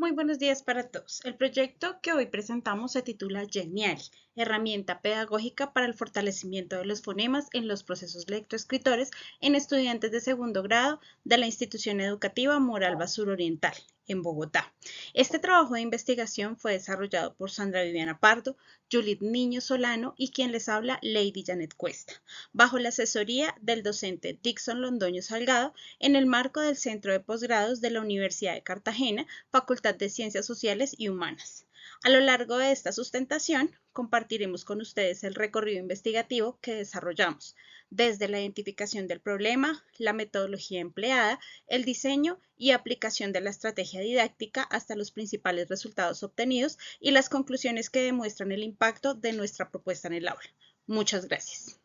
Muy buenos días para todos. El proyecto que hoy presentamos se titula Geniali, herramienta pedagógica para el fortalecimiento de los fonemas en los procesos lectoescritores en estudiantes de segundo grado de la institución educativa Moralba Suroriental, en Bogotá. Este trabajo de investigación fue desarrollado por Sandra Viviana Pardo, Juliet Niño Solano y quien les habla, Lady Janet Cuesta, bajo la asesoría del docente Dixon Londoño Salgado en el marco del Centro de Posgrados de la Universidad de Cartagena, Facultad de Ciencias Sociales y Humanas. A lo largo de esta sustentación, compartiremos con ustedes el recorrido investigativo que desarrollamos, desde la identificación del problema, la metodología empleada, el diseño y aplicación de la estrategia didáctica hasta los principales resultados obtenidos y las conclusiones que demuestran el impacto de nuestra propuesta en el aula. Muchas gracias.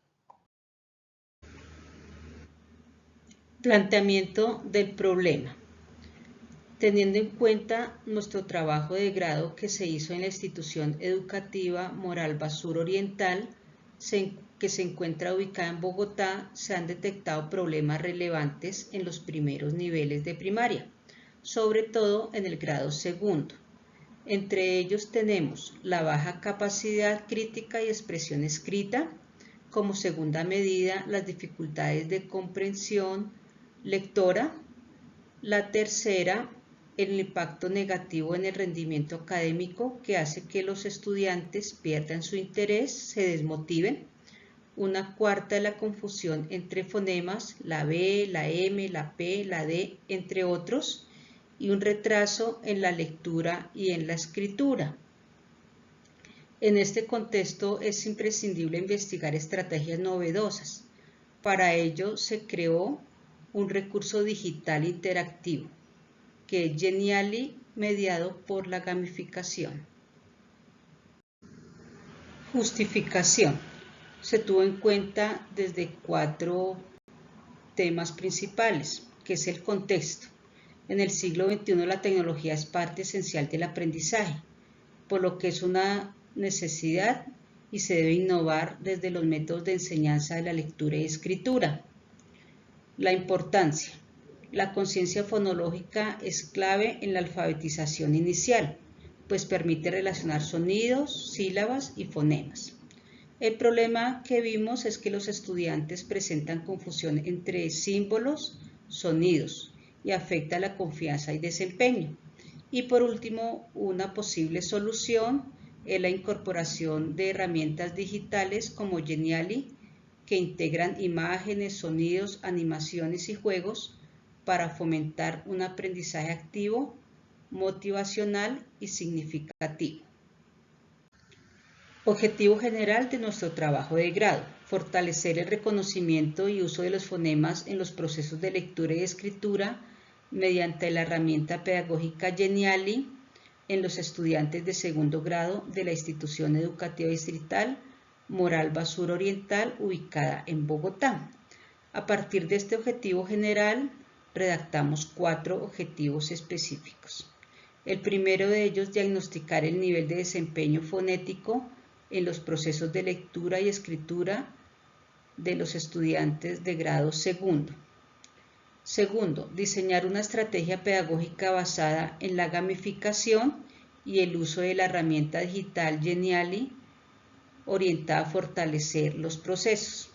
Planteamiento del problema. Teniendo en cuenta nuestro trabajo de grado que se hizo en la institución educativa Moralba Suroriental, que se encuentra ubicada en Bogotá, se han detectado problemas relevantes en los primeros niveles de primaria, sobre todo en el grado segundo. Entre ellos tenemos la baja capacidad crítica y expresión escrita, como segunda medida las dificultades de comprensión lectora, la tercera, el impacto negativo en el rendimiento académico que hace que los estudiantes pierdan su interés, se desmotiven. Una cuarta, la confusión entre fonemas, la B, la M, la P, la D, entre otros, y un retraso en la lectura y en la escritura. En este contexto es imprescindible investigar estrategias novedosas. Para ello se creó un recurso digital interactivo, que es Geniali, mediado por la gamificación. Justificación. Se tuvo en cuenta desde 4 temas principales, que es el contexto. En el siglo XXI la tecnología es parte esencial del aprendizaje, por lo que es una necesidad y se debe innovar desde los métodos de enseñanza de la lectura y escritura. La importancia. La conciencia fonológica es clave en la alfabetización inicial, pues permite relacionar sonidos, sílabas y fonemas. El problema que vimos es que los estudiantes presentan confusión entre símbolos, sonidos, y afecta la confianza y desempeño. Y por último, una posible solución es la incorporación de herramientas digitales como Geniali, que integran imágenes, sonidos, animaciones y juegos para fomentar un aprendizaje activo, motivacional y significativo. Objetivo general de nuestro trabajo de grado: fortalecer el reconocimiento y uso de los fonemas en los procesos de lectura y escritura mediante la herramienta pedagógica Geniali en los estudiantes de segundo grado de la institución educativa distrital Moralba Suroriental, ubicada en Bogotá. A partir de este objetivo general, redactamos 4 objetivos específicos. El primero de ellos, diagnosticar el nivel de desempeño fonético en los procesos de lectura y escritura de los estudiantes de grado segundo. Segundo, diseñar una estrategia pedagógica basada en la gamificación y el uso de la herramienta digital Geniali orientada a fortalecer los procesos.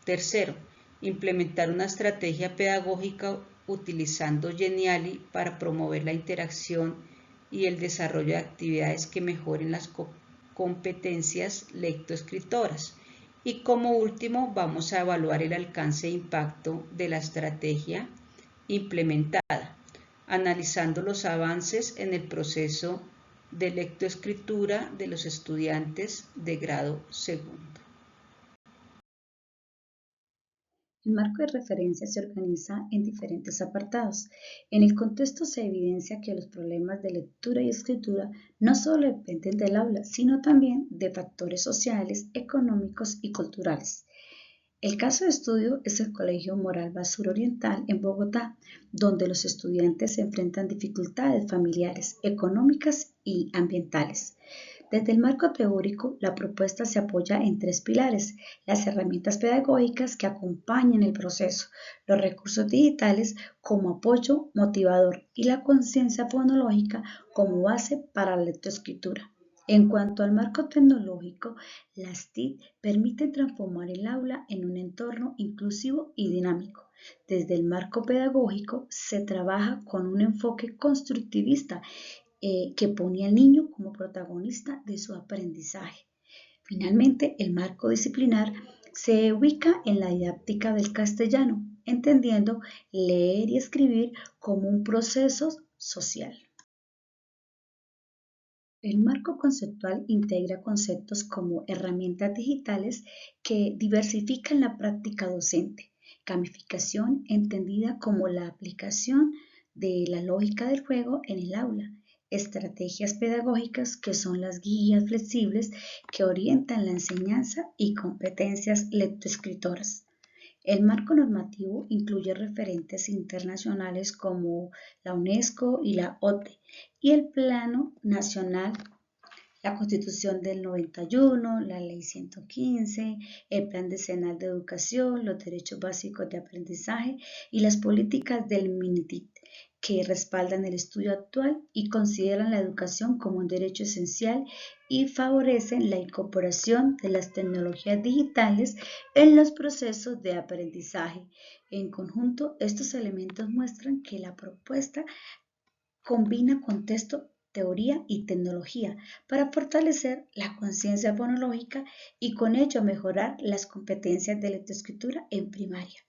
Tercero, implementar una estrategia pedagógica utilizando Geniali para promover la interacción y el desarrollo de actividades que mejoren las competencias lectoescritoras. Y como último, vamos a evaluar el alcance e impacto de la estrategia implementada, analizando los avances en el proceso de lectoescritura de los estudiantes de grado segundo. El marco de referencia se organiza en diferentes apartados. En el contexto se evidencia que los problemas de lectura y escritura no solo dependen del aula, sino también de factores sociales, económicos y culturales. El caso de estudio es el Colegio Moralba Suroriental en Bogotá, donde los estudiantes se enfrentan dificultades familiares, económicas y ambientales. Desde el marco teórico, la propuesta se apoya en tres pilares: las herramientas pedagógicas que acompañan el proceso, los recursos digitales como apoyo motivador y la conciencia fonológica como base para la lectoescritura. En cuanto al marco tecnológico, las TIC permiten transformar el aula en un entorno inclusivo y dinámico. Desde el marco pedagógico se trabaja con un enfoque constructivista que pone al niño como protagonista de su aprendizaje. Finalmente, el marco disciplinar se ubica en la didáctica del castellano, entendiendo leer y escribir como un proceso social. El marco conceptual integra conceptos como herramientas digitales que diversifican la práctica docente, gamificación entendida como la aplicación de la lógica del juego en el aula, estrategias pedagógicas que son las guías flexibles que orientan la enseñanza y competencias lectoescritoras. El marco normativo incluye referentes internacionales como la UNESCO y la OCDE y el Plano Nacional, la Constitución del 91, la Ley 115, el Plan Decenal de Educación, los Derechos Básicos de Aprendizaje y las políticas del MINTIT, que respaldan el estudio actual y consideran la educación como un derecho esencial y favorecen la incorporación de las tecnologías digitales en los procesos de aprendizaje. En conjunto, estos elementos muestran que la propuesta combina contexto, teoría y tecnología para fortalecer la conciencia fonológica y con ello mejorar las competencias de lectoescritura en primaria.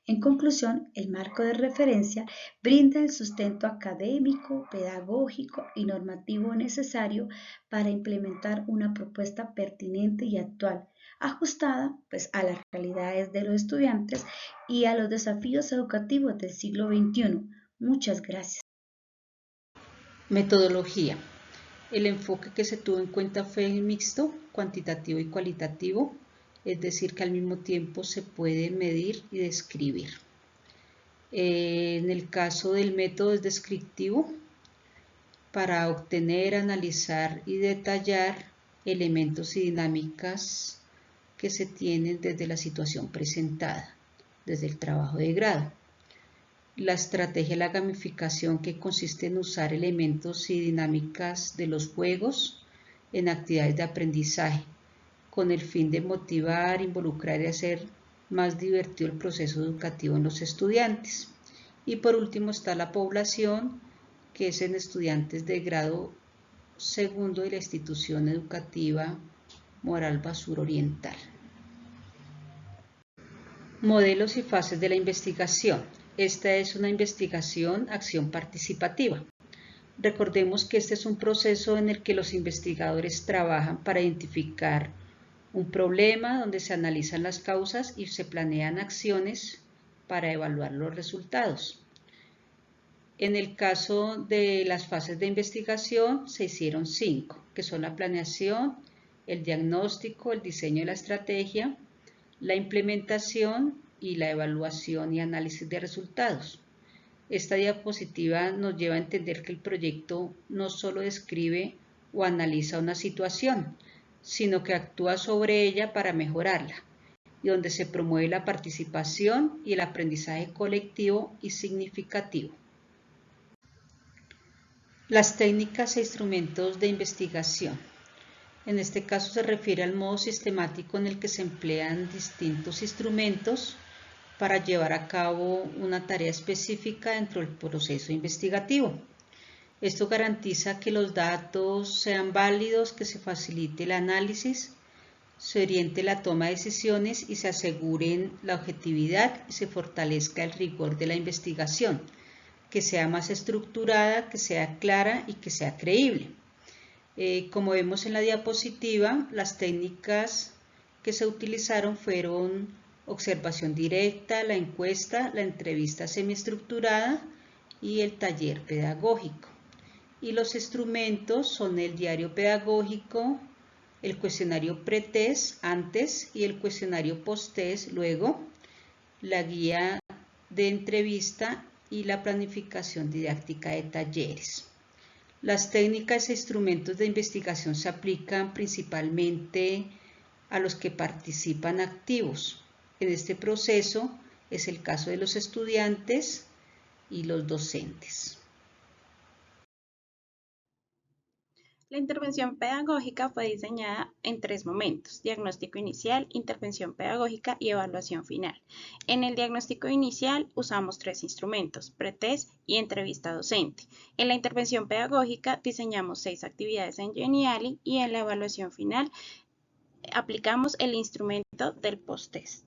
En conclusión, el marco de referencia brinda el sustento académico, pedagógico y normativo necesario para implementar una propuesta pertinente y actual, ajustada a las realidades de los estudiantes y a los desafíos educativos del siglo XXI. Muchas gracias. Metodología. El enfoque que se tuvo en cuenta fue mixto, cuantitativo y cualitativo, es decir, que al mismo tiempo se puede medir y describir. En el caso del método es descriptivo para obtener, analizar y detallar elementos y dinámicas que se tienen desde la situación presentada, desde el trabajo de grado. La estrategia de la gamificación, que consiste en usar elementos y dinámicas de los juegos en actividades de aprendizaje, con el fin de motivar, involucrar y hacer más divertido el proceso educativo en los estudiantes. Y por último está la población, que es en estudiantes de grado segundo de la institución educativa Moralba Suroriental. Modelos y fases de la investigación. Esta es una investigación acción participativa. Recordemos que este es un proceso en el que los investigadores trabajan para identificar un problema donde se analizan las causas y se planean acciones para evaluar los resultados. En el caso de las fases de investigación se hicieron 5, que son la planeación, el diagnóstico, el diseño de la estrategia, la implementación y la evaluación y análisis de resultados. Esta diapositiva nos lleva a entender que el proyecto no solo describe o analiza una situación, sino que actúa sobre ella para mejorarla, y donde se promueve la participación y el aprendizaje colectivo y significativo. Las técnicas e instrumentos de investigación. En este caso se refiere al modo sistemático en el que se emplean distintos instrumentos para llevar a cabo una tarea específica dentro del proceso investigativo. Esto garantiza que los datos sean válidos, que se facilite el análisis, se oriente la toma de decisiones y se aseguren la objetividad y se fortalezca el rigor de la investigación, que sea más estructurada, que sea clara y que sea creíble. Como vemos en la diapositiva, las técnicas que se utilizaron fueron observación directa, la encuesta, la entrevista semiestructurada y el taller pedagógico. Y los instrumentos son el diario pedagógico, el cuestionario pre-test antes y el cuestionario post-test luego, la guía de entrevista y la planificación didáctica de talleres. Las técnicas e instrumentos de investigación se aplican principalmente a los que participan activos. En este proceso es el caso de los estudiantes y los docentes. La intervención pedagógica fue diseñada en 3 momentos: diagnóstico inicial, intervención pedagógica y evaluación final. En el diagnóstico inicial usamos 3 instrumentos: pretest y entrevista docente. En la intervención pedagógica diseñamos 6 actividades en Geniali y en la evaluación final aplicamos el instrumento del post-test.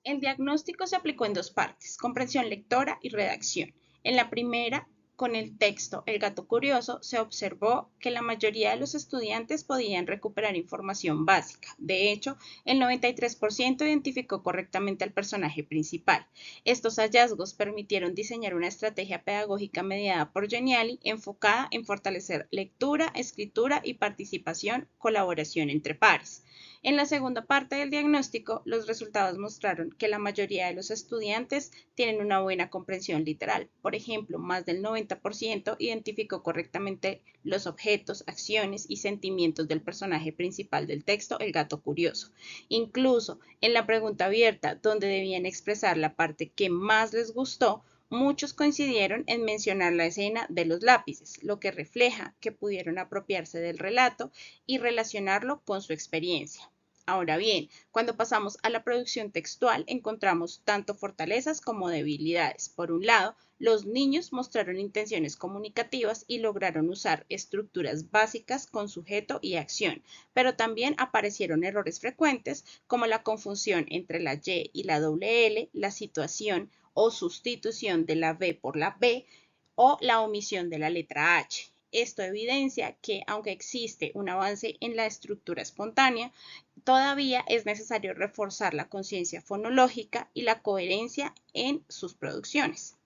El diagnóstico se aplicó en 2 partes: comprensión lectora y redacción. En la primera, con el texto El gato curioso, se observó que la mayoría de los estudiantes podían recuperar información básica. De hecho, el 93% identificó correctamente al personaje principal. Estos hallazgos permitieron diseñar una estrategia pedagógica mediada por Geniali enfocada en fortalecer lectura, escritura y participación, colaboración entre pares. En la segunda parte del diagnóstico, los resultados mostraron que la mayoría de los estudiantes tienen una buena comprensión literal. Por ejemplo, más del 90% identificó correctamente los objetos, acciones y sentimientos del personaje principal del texto, el gato curioso. Incluso en la pregunta abierta, donde debían expresar la parte que más les gustó, muchos coincidieron en mencionar la escena de los lápices, lo que refleja que pudieron apropiarse del relato y relacionarlo con su experiencia. Ahora bien, cuando pasamos a la producción textual, encontramos tanto fortalezas como debilidades. Por un lado, los niños mostraron intenciones comunicativas y lograron usar estructuras básicas con sujeto y acción, pero también aparecieron errores frecuentes como la confusión entre la Y y la doble L, la situación o sustitución de la B por la B o la omisión de la letra H. Esto evidencia que, aunque existe un avance en la estructura espontánea, todavía es necesario reforzar la conciencia fonológica y la coherencia en sus producciones.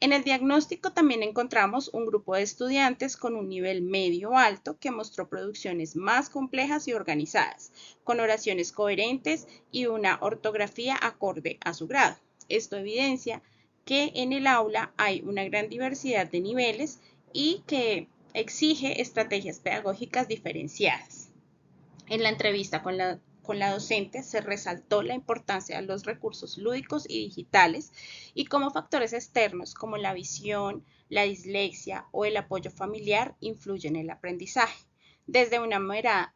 En el diagnóstico también encontramos un grupo de estudiantes con un nivel medio-alto que mostró producciones más complejas y organizadas, con oraciones coherentes y una ortografía acorde a su grado. Esto evidencia que en el aula hay una gran diversidad de niveles y que exige estrategias pedagógicas diferenciadas. En la entrevista con la docente se resaltó la importancia de los recursos lúdicos y digitales y cómo factores externos como la visión, la dislexia o el apoyo familiar influyen en el aprendizaje. Desde una mirada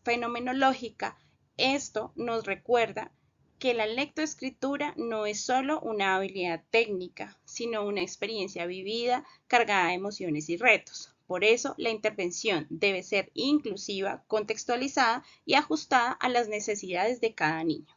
fenomenológica, esto nos recuerda que la lectoescritura no es solo una habilidad técnica, sino una experiencia vivida cargada de emociones y retos. Por eso, la intervención debe ser inclusiva, contextualizada y ajustada a las necesidades de cada niño.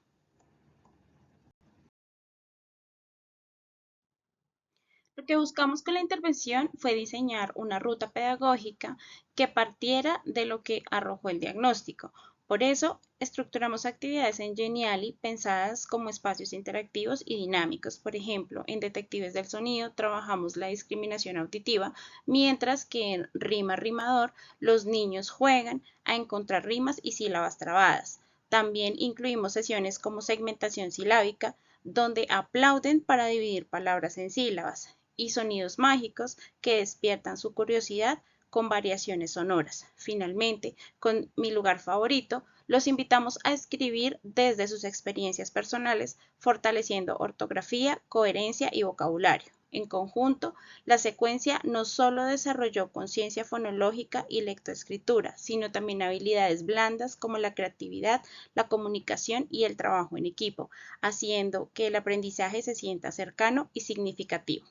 Lo que buscamos con la intervención fue diseñar una ruta pedagógica que partiera de lo que arrojó el diagnóstico. Por eso, estructuramos actividades en Geniali pensadas como espacios interactivos y dinámicos. Por ejemplo, en Detectives del Sonido trabajamos la discriminación auditiva, mientras que en Rima Rimador los niños juegan a encontrar rimas y sílabas trabadas. También incluimos sesiones como segmentación silábica, donde aplauden para dividir palabras en sílabas, y sonidos mágicos que despiertan su curiosidad con variaciones sonoras. Finalmente, con Mi lugar favorito, los invitamos a escribir desde sus experiencias personales, fortaleciendo ortografía, coherencia y vocabulario. En conjunto, la secuencia no solo desarrolló conciencia fonológica y lectoescritura, sino también habilidades blandas como la creatividad, la comunicación y el trabajo en equipo, haciendo que el aprendizaje se sienta cercano y significativo.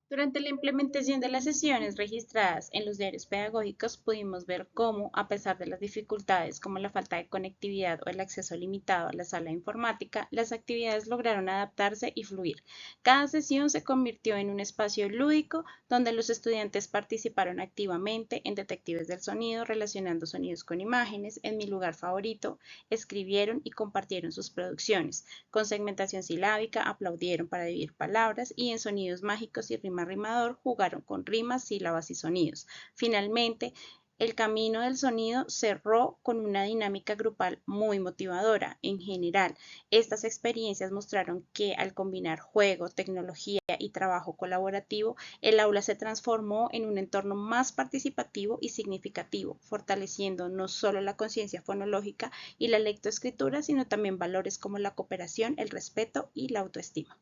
Durante la implementación de las sesiones registradas en los diarios pedagógicos pudimos ver cómo, a pesar de las dificultades como la falta de conectividad o el acceso limitado a la sala de informática, las actividades lograron adaptarse y fluir. Cada sesión se convirtió en un espacio lúdico donde los estudiantes participaron activamente en Detectives del Sonido, relacionando sonidos con imágenes, en Mi lugar favorito, escribieron y compartieron sus producciones. Con segmentación silábica aplaudieron para dividir palabras y en Sonidos mágicos y rimador jugaron con rimas, sílabas y sonidos. Finalmente, El camino del sonido cerró con una dinámica grupal muy motivadora. En general, estas experiencias mostraron que al combinar juego, tecnología y trabajo colaborativo, el aula se transformó en un entorno más participativo y significativo, fortaleciendo no solo la conciencia fonológica y la lectoescritura, sino también valores como la cooperación, el respeto y la autoestima.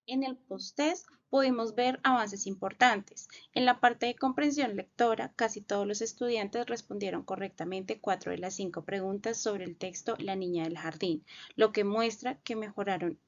En el post-test pudimos ver avances importantes. En la parte de comprensión lectora, casi todos los estudiantes respondieron correctamente 4 de las 5 preguntas sobre el texto La niña del jardín, lo que muestra que mejoraron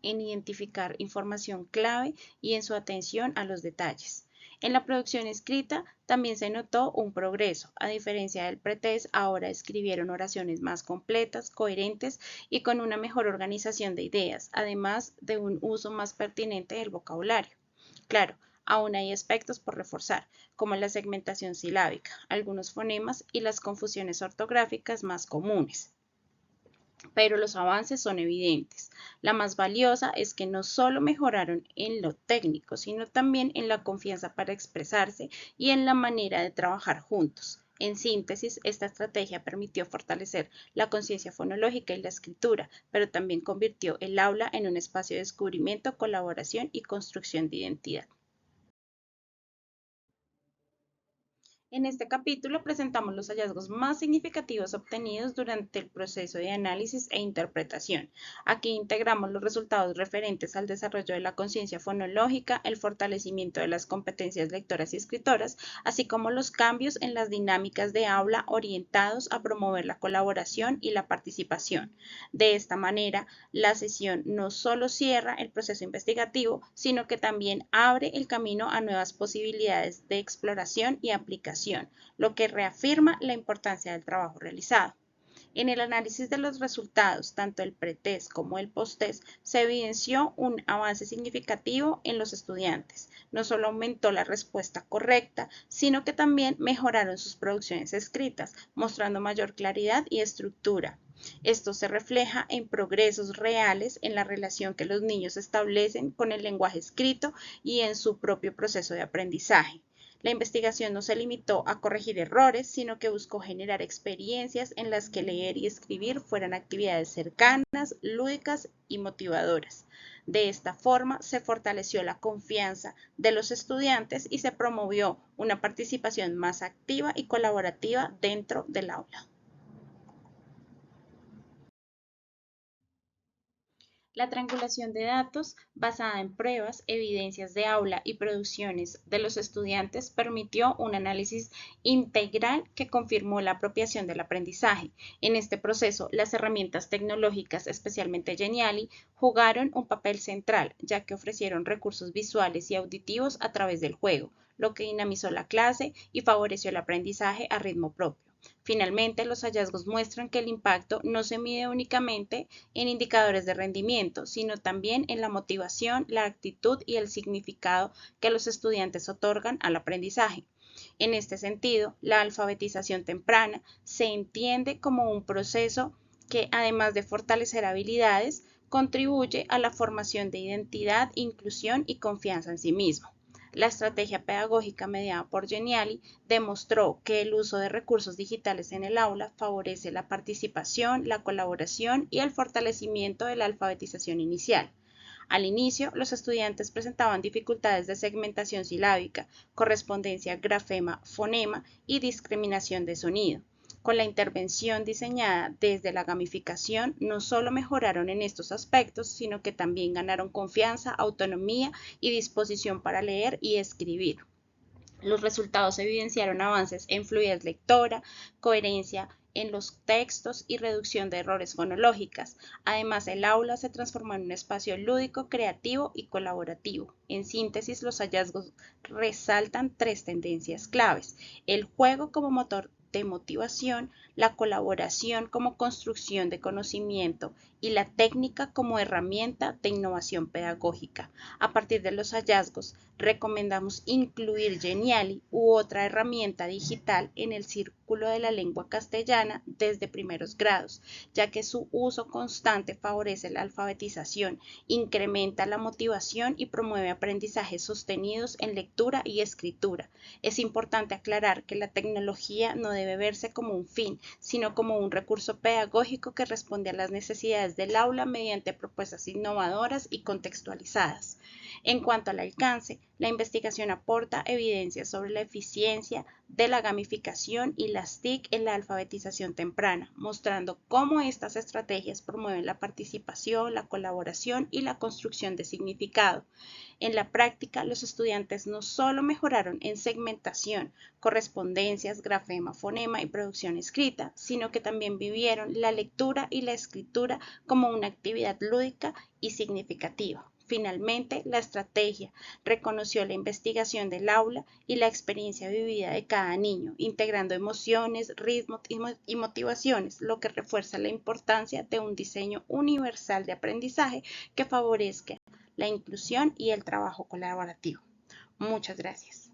en identificar información clave y en su atención a los detalles. En la producción escrita también se notó un progreso. A diferencia del pretest, ahora escribieron oraciones más completas, coherentes y con una mejor organización de ideas, además de un uso más pertinente del vocabulario. Claro, aún hay aspectos por reforzar, como la segmentación silábica, algunos fonemas y las confusiones ortográficas más comunes. Pero los avances son evidentes. La más valiosa es que no solo mejoraron en lo técnico, sino también en la confianza para expresarse y en la manera de trabajar juntos. En síntesis, esta estrategia permitió fortalecer la conciencia fonológica y la escritura, pero también convirtió el aula en un espacio de descubrimiento, colaboración y construcción de identidad. En este capítulo presentamos los hallazgos más significativos obtenidos durante el proceso de análisis e interpretación. Aquí integramos los resultados referentes al desarrollo de la conciencia fonológica, el fortalecimiento de las competencias lectoras y escritoras, así como los cambios en las dinámicas de aula orientados a promover la colaboración y la participación. De esta manera, la sesión no solo cierra el proceso investigativo, sino que también abre el camino a nuevas posibilidades de exploración y aplicación, lo que reafirma la importancia del trabajo realizado. En el análisis de los resultados, tanto el pretest como el posttest, se evidenció un avance significativo en los estudiantes. No solo aumentó la respuesta correcta, sino que también mejoraron sus producciones escritas, mostrando mayor claridad y estructura. Esto se refleja en progresos reales en la relación que los niños establecen con el lenguaje escrito y en su propio proceso de aprendizaje. La investigación no se limitó a corregir errores, sino que buscó generar experiencias en las que leer y escribir fueran actividades cercanas, lúdicas y motivadoras. De esta forma, se fortaleció la confianza de los estudiantes y se promovió una participación más activa y colaborativa dentro del aula. La triangulación de datos basada en pruebas, evidencias de aula y producciones de los estudiantes permitió un análisis integral que confirmó la apropiación del aprendizaje. En este proceso, las herramientas tecnológicas, especialmente Geniali, jugaron un papel central, ya que ofrecieron recursos visuales y auditivos a través del juego, lo que dinamizó la clase y favoreció el aprendizaje a ritmo propio. Finalmente, los hallazgos muestran que el impacto no se mide únicamente en indicadores de rendimiento, sino también en la motivación, la actitud y el significado que los estudiantes otorgan al aprendizaje. En este sentido, la alfabetización temprana se entiende como un proceso que, además de fortalecer habilidades, contribuye a la formación de identidad, inclusión y confianza en sí mismo. La estrategia pedagógica mediada por Geniali demostró que el uso de recursos digitales en el aula favorece la participación, la colaboración y el fortalecimiento de la alfabetización inicial. Al inicio, los estudiantes presentaban dificultades de segmentación silábica, correspondencia grafema-fonema y discriminación de sonido. Con la intervención diseñada desde la gamificación, no solo mejoraron en estos aspectos, sino que también ganaron confianza, autonomía y disposición para leer y escribir. Los resultados evidenciaron avances en fluidez lectora, coherencia en los textos y reducción de errores fonológicas. Además, el aula se transformó en un espacio lúdico, creativo y colaborativo. En síntesis, los hallazgos resaltan 3 tendencias claves: el juego como motor de motivación, la colaboración como construcción de conocimiento y la técnica como herramienta de innovación pedagógica. A partir de los hallazgos, recomendamos incluir Geniali u otra herramienta digital en el círculo de la lengua castellana desde primeros grados, ya que su uso constante favorece la alfabetización, incrementa la motivación y promueve aprendizajes sostenidos en lectura y escritura. Es importante aclarar que la tecnología no debe verse como un fin, sino como un recurso pedagógico que responde a las necesidades del aula mediante propuestas innovadoras y contextualizadas. En cuanto al alcance, la investigación aporta evidencia sobre la eficiencia de la gamificación y las TIC en la alfabetización temprana, mostrando cómo estas estrategias promueven la participación, la colaboración y la construcción de significado. En la práctica, los estudiantes no solo mejoraron en segmentación, correspondencias, grafema, fonema y producción escrita, sino que también vivieron la lectura y la escritura como una actividad lúdica y significativa. Finalmente, la estrategia reconoció la investigación del aula y la experiencia vivida de cada niño, integrando emociones, ritmos y motivaciones, lo que refuerza la importancia de un diseño universal de aprendizaje que favorezca la inclusión y el trabajo colaborativo. Muchas gracias.